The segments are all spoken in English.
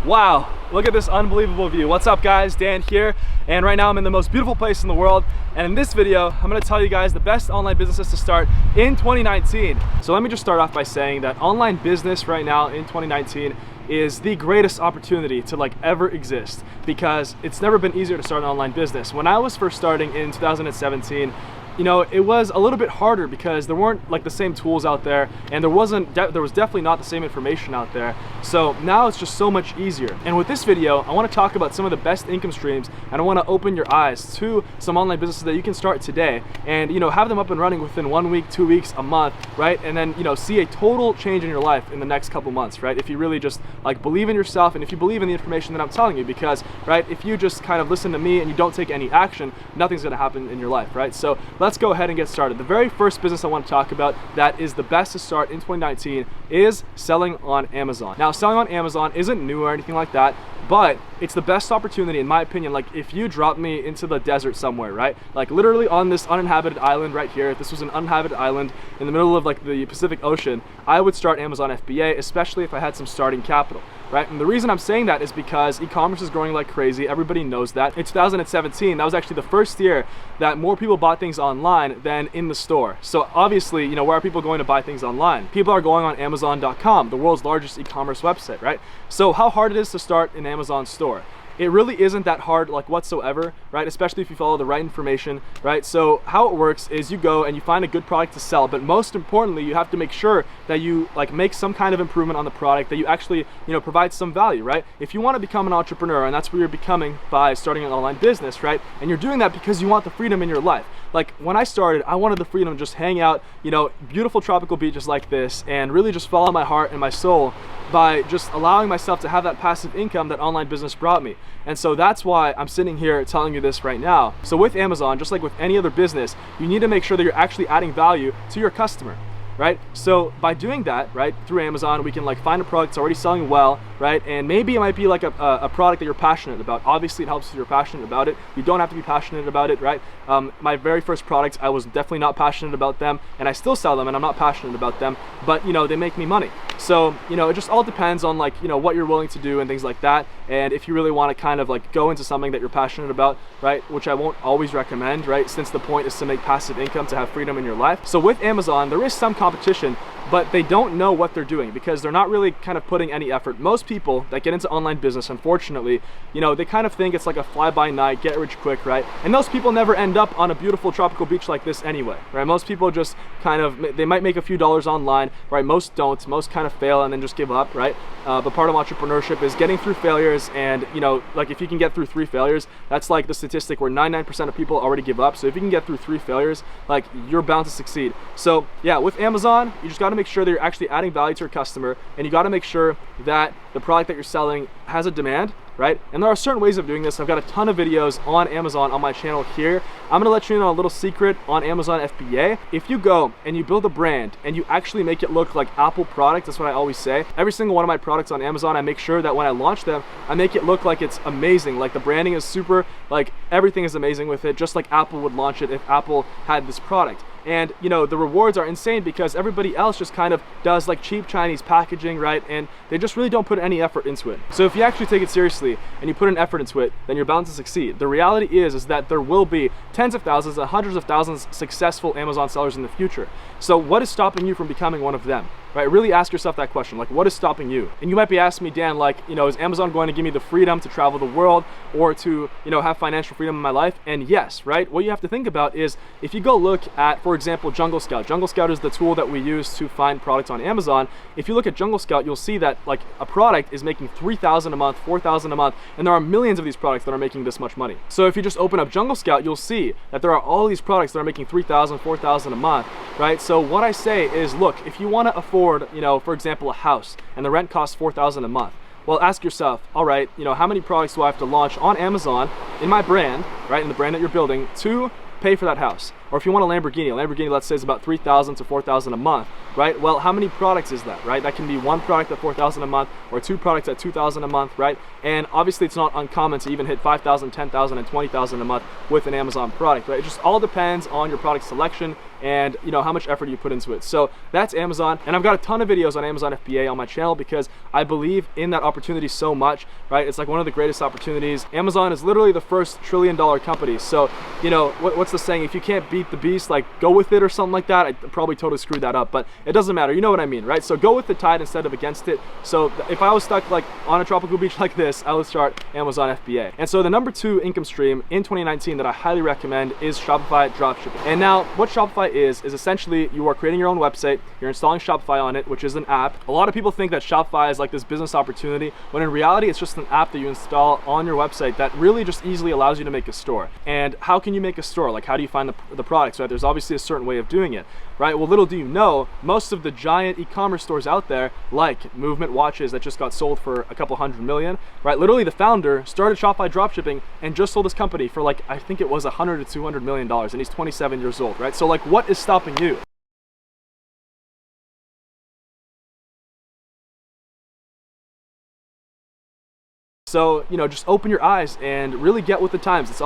Wow, look at this unbelievable view. What's up guys, Dan here, and right now I'm in the most beautiful place in the world, and in this video I'm going to tell you guys the best online businesses to start in 2019. So let me just start off by saying that online business right now in 2019 is the greatest opportunity to ever exist, because it's never been easier to start an online business. When I was first starting in 2017, it was a little bit harder because there weren't the same tools out there, and there was definitely not the same information out there. So now it's just so much easier. And with this video, I want to talk about some of the best income streams, and I want to open your eyes to some online businesses that you can start today and have them up and running within 1 week, 2 weeks, a month, right? And then see a total change in your life in the next couple months, right? If you really just believe in yourself, and if you believe in the information that I'm telling you, because right, if you just kind of listen to me and you don't take any action, nothing's going to happen in your life, right? So let's go ahead and get started. The very first business I want to talk about that is the best to start in 2019 is selling on Amazon. Now, selling on Amazon isn't new or anything like that, but it's the best opportunity in my opinion. If you drop me into the desert somewhere, right? Literally on this uninhabited island right here, if this was an uninhabited island in the middle of the Pacific Ocean, I would start Amazon FBA, especially if I had some starting capital, right? And the reason I'm saying that is because e-commerce is growing like crazy. Everybody knows that. In 2017, that was actually the first year that more people bought things online than in the store. So obviously, where are people going to buy things online? People are going on Amazon.com, the world's largest e-commerce website, right? So how hard it is to start an Amazon store? It really isn't that hard whatsoever, right? Especially if you follow the right information, right? So how it works is you go and you find a good product to sell, but most importantly, you have to make sure that you make some kind of improvement on the product, that you actually provide some value, right? If you want to become an entrepreneur, and that's what you're becoming by starting an online business, right? And you're doing that because you want the freedom in your life. When I started, I wanted the freedom to just hang out, beautiful tropical beaches like this, and really just follow my heart and my soul by just allowing myself to have that passive income that online business brought me. And so that's why I'm sitting here telling you this right now. So with Amazon, just like with any other business, you need to make sure that you're actually adding value to your customer, right? So by doing that, right, through Amazon, we can find a product that's already selling well, right? And maybe it might be a product that you're passionate about. Obviously it helps if you're passionate about it. You don't have to be passionate about it, right? My very first products, I was definitely not passionate about them, and I still sell them and I'm not passionate about them, but they make me money. So it just all depends on what you're willing to do and things like that. And if you really want to kind of go into something that you're passionate about, right, which I won't always recommend, right, since the point is to make passive income, to have freedom in your life. So with Amazon, there is some competition, but they don't know what they're doing because they're not really kind of putting any effort. Most people that get into online business, unfortunately, they kind of think it's like a fly-by-night, get-rich-quick, right? And those people never end up on a beautiful tropical beach like this anyway, right? Most people just kind of, they might make a few dollars online, right? Most don't. Most kind of fail and then just give up, right? But part of entrepreneurship is getting through failures, and if you can get through 3 failures, that's the statistic where 99% of people already give up. So if you can get through 3 failures, you're bound to succeed. So yeah, with Amazon, you just got to make sure that you're actually adding value to your customer, and you got to make sure that the product that you're selling has a demand, right? And there are certain ways of doing this. I've got a ton of videos on Amazon on my channel here. I'm gonna let you know a little secret on Amazon FBA. If you go and you build a brand and you actually make it look like Apple product, that's what I always say. Every single one of my products on Amazon, I make sure that when I launch them, I make it look like it's amazing. The branding is super, everything is amazing with it, just like Apple would launch it if Apple had this product. And the rewards are insane because everybody else just kind of does cheap Chinese packaging, right? And they just really don't put any effort into it. So if you actually take it seriously and you put an effort into it, then you're bound to succeed. The reality is that there will be tens of thousands and hundreds of thousands successful Amazon sellers in the future. So what is stopping you from becoming one of them? Right? Really ask yourself that question. What is stopping you? And you might be asking me, Dan, is Amazon going to give me the freedom to travel the world or to, have financial freedom in my life? And yes, right? What you have to think about is if you go look at, for example, Junglescout. Junglescout is the tool that we use to find products on Amazon. If you look at Junglescout, you'll see that a product is making $3,000 a month, $4,000 a month, and there are millions of these products that are making this much money. So if you just open up Junglescout, you'll see that there are all these products that are making $3,000, $4,000 a month, right? So what I say is, look, if you want to afford, for example, a house, and the rent costs $4,000 a month, well, ask yourself, all right, how many products do I have to launch on Amazon in my brand, right, in the brand that you're building, to pay for that house? Or if you want a Lamborghini, let's say is about $3,000 to $4,000 a month, right? Well, how many products is that, right? That can be one product at $4,000 a month or two products at $2,000 a month, right? And obviously it's not uncommon to even hit $5,000, $10,000, and $20,000 a month with an Amazon product, right? It just all depends on your product selection and how much effort you put into it. So that's Amazon, and I've got a ton of videos on Amazon FBA on my channel because I believe in that opportunity so much, right? It's like one of the greatest opportunities. Amazon is literally the first $1 trillion company. So what's the saying? If you can't beat the beast, like go with it or something like that. I probably totally screwed that up, but it doesn't matter. You know what I mean, right? So go with the tide instead of against it. So if I was stuck like on a tropical beach like this, I would start Amazon FBA. And so the number 2 income stream in 2019 that I highly recommend is Shopify Dropshipping. And now what Shopify is essentially you are creating your own website, you're installing Shopify on it, which is an app. A lot of people think that Shopify is like this business opportunity, when in reality it's just an app that you install on your website that really just easily allows you to make a store. And how can you make a store? Like, how do you find the products, right? There's obviously a certain way of doing it, right? Well, little do you know, most of the giant e-commerce stores out there, like Movement Watches that just got sold for a couple $100 million, right? Literally the founder started Shopify Dropshipping and just sold his company for like, I think it was $100 to $200 million, and he's 27 years old, right? So like, what is stopping you? So, just open your eyes and really get with the times. That's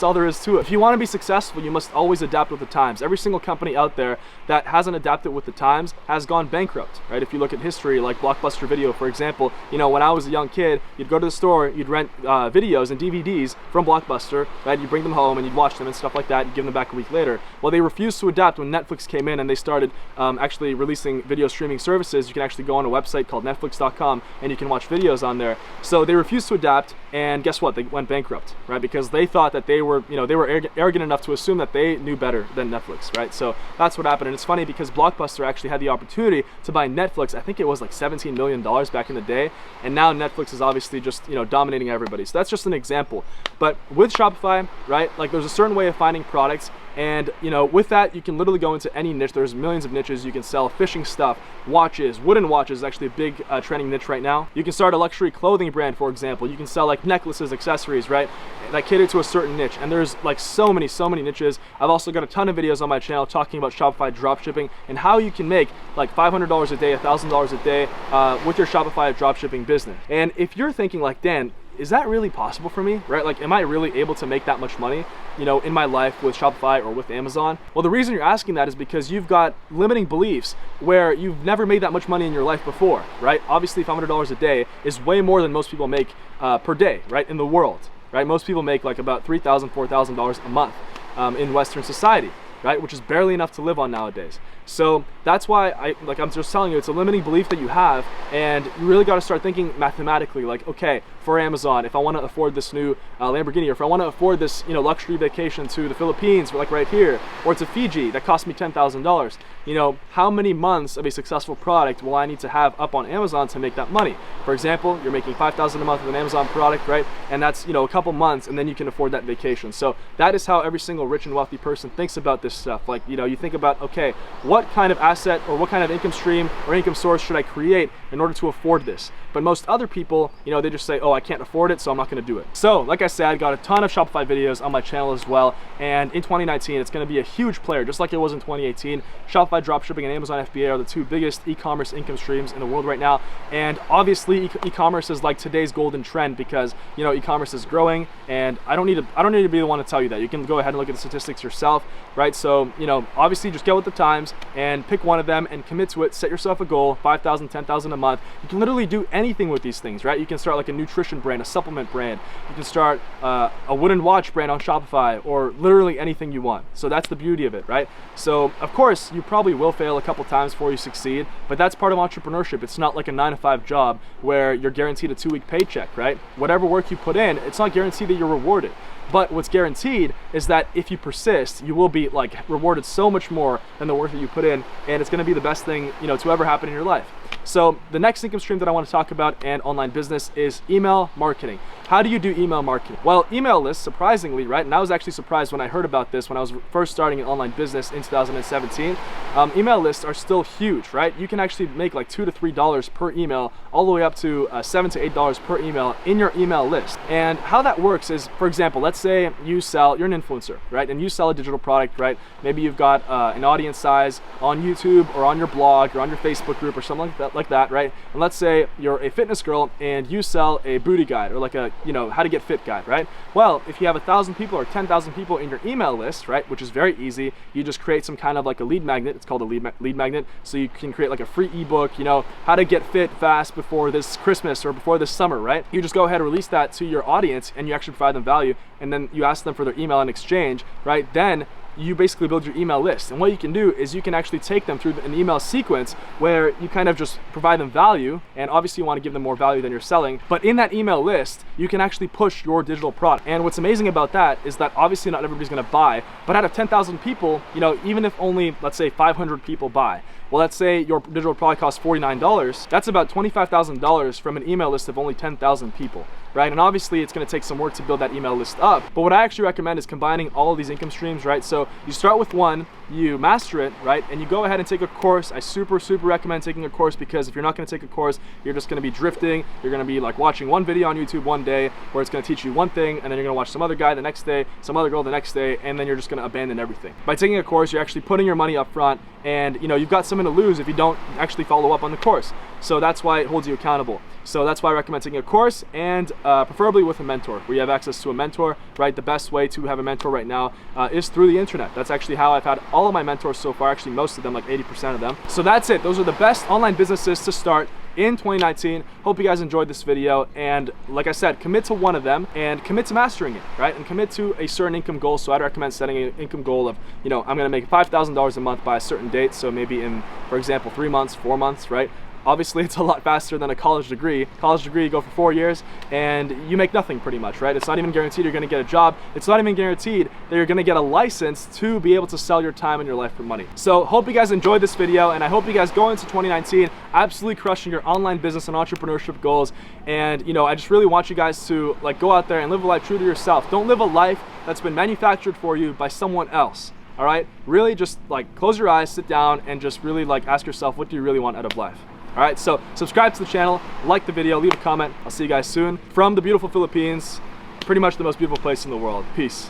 all there is to it. If you want to be successful, you must always adapt with the times. Every single company out there that hasn't adapted with the times has gone bankrupt, right? If you look at history, like Blockbuster Video, for example, when I was a young kid, you'd go to the store, you'd rent videos and DVDs from Blockbuster, right? You'd bring them home and you'd watch them and stuff like that. You'd give them back a week later. Well, they refused to adapt when Netflix came in and they started actually releasing video streaming services. You can actually go on a website called Netflix.com and you can watch videos on there. So they refused to adapt, and guess what? They went bankrupt, right? Because they thought that they were arrogant enough to assume that they knew better than Netflix, right? So that's what happened. And it's funny because Blockbuster actually had the opportunity to buy Netflix. I think it was like $17 million back in the day, and now Netflix is obviously just dominating everybody. So that's just an example. But with Shopify, right, like there's a certain way of finding products, and with that you can literally go into any niche. There's millions of niches. You can sell fishing stuff, watches, wooden watches is actually a big trending niche right now. You can start a luxury clothing brand, for example. You can sell like necklaces, accessories, right, that cater to a certain niche. And there's like so many niches. I've also got a ton of videos on my channel talking about Shopify dropshipping and how you can make like $500 a day, $1,000 a day with your Shopify dropshipping business. And if you're thinking like, Dan, is that really possible for me, right? Like, am I really able to make that much money, in my life with Shopify or with Amazon? Well, the reason you're asking that is because you've got limiting beliefs where you've never made that much money in your life before, right? Obviously, $500 a day is way more than most people make per day, right, in the world, right? Most people make like about $3,000, $4,000 a month in Western society, right? Which is barely enough to live on nowadays. So that's why I'm just telling you, it's a limiting belief that you have, and you really got to start thinking mathematically. Like, okay, for Amazon, if I want to afford this new Lamborghini, or if I want to afford this luxury vacation to the Philippines, like right here, or to Fiji that cost me $10,000, how many months of a successful product will I need to have up on Amazon to make that money? For example, you're making $5,000 a month with an Amazon product, right? And that's a couple months, and then you can afford that vacation. So that is how every single rich and wealthy person thinks about this stuff. Like, you think about, okay, what kind of asset or what kind of income stream or income source should I create in order to afford this? But most other people, they just say, oh, I can't afford it, so I'm not going to do it. So like I said, I got a ton of Shopify videos on my channel as well, and in 2019 it's going to be a huge player, just like it was in 2018. Shopify Dropshipping and Amazon FBA are the two biggest e-commerce income streams in the world right now, and obviously e-commerce is like today's golden trend because e-commerce is growing, and I don't need to be the one to tell you that. You can go ahead and look at the statistics yourself, right? So obviously just get with the times and pick one of them and commit to it. Set yourself a goal, $5,000, $10,000 a month. You can literally do anything with these things, right? You can start like a nutrition brand, a supplement brand. You can start a wooden watch brand on Shopify, or literally anything you want. So that's the beauty of it, right? So of course you probably will fail a couple times before you succeed, but that's part of entrepreneurship. It's not like a 9-to-5 job where you're guaranteed a 2-week paycheck, right? Whatever work you put in, it's not guaranteed that you're rewarded. But what's guaranteed is that if you persist, you will be like rewarded so much more than the work that you put in, and it's going to be the best thing to ever happen in your life. So the next income stream that I want to talk about in online business is email marketing. How do you do email marketing? Well, email lists, surprisingly, right? And I was actually surprised when I heard about this when I was first starting an online business in 2017. Email lists are still huge, right? You can actually make like $2 to $3 per email, all the way up to $7 to $8 per email in your email list. And how that works is, for example, let's say you're an influencer, right? And you sell a digital product, right? Maybe you've got an audience size on YouTube or on your blog or on your Facebook group or something like that, right? And let's say you're a fitness girl and you sell a booty guide or like a, how to get fit guide, right? Well, if you have 1,000 people or 10,000 people in your email list, right, which is very easy, you just create some kind of like a lead magnet. It's called a lead magnet. So you can create like a free ebook, how to get fit fast before this Christmas or before this summer, right? You just go ahead and release that to your audience and you actually provide them value, and then you ask them for their email in exchange, right? Then you basically build your email list. And what you can do is you can actually take them through an email sequence where you kind of just provide them value, and obviously you want to give them more value than you're selling, but in that email list you can actually push your digital product. And what's amazing about that is that obviously not everybody's going to buy, but out of 10,000 people, even if only, let's say, 500 people buy, well, let's say your digital product costs $49, that's about $25,000 from an email list of only 10,000 people, right? And obviously it's going to take some work to build that email list up, but what I actually recommend is combining all of these income streams, right? So you start with one, you master it, right? And you go ahead and take a course. I super recommend taking a course, because if you're not going to take a course, you're just going to be drifting. You're going to be like watching one video on YouTube one day where it's going to teach you one thing, and then you're going to watch some other guy the next day, some other girl the next day, and then you're just going to abandon everything. By taking a course, you're actually putting your money up front, and you've got something to lose if you don't actually follow up on the course. So that's why it holds you accountable. So that's why I recommend taking a course, and preferably with a mentor, where you have access to a mentor, right? The best way to have a mentor right now is through the internet. That's actually how I've had all of my mentors so far, actually most of them, like 80% of them. So that's it. Those are the best online businesses to start in 2019. Hope you guys enjoyed this video, and like I said, commit to one of them and commit to mastering it, right? And commit to a certain income goal. So I'd recommend setting an income goal of, I'm gonna make $5,000 a month by a certain date. So maybe in, for example, 3 months, 4 months, right? Obviously, it's a lot faster than a college degree. College degree, you go for 4 years and you make nothing pretty much, right? It's not even guaranteed you're gonna get a job. It's not even guaranteed that you're gonna get a license to be able to sell your time and your life for money. So hope you guys enjoyed this video, and I hope you guys go into 2019 absolutely crushing your online business and entrepreneurship goals. And I just really want you guys to go out there and live a life true to yourself. Don't live a life that's been manufactured for you by someone else. All right? Really just close your eyes, sit down, and just really ask yourself, what do you really want out of life? All right, so subscribe to the channel, like the video, leave a comment. I'll see you guys soon from the beautiful Philippines, pretty much the most beautiful place in the world. Peace.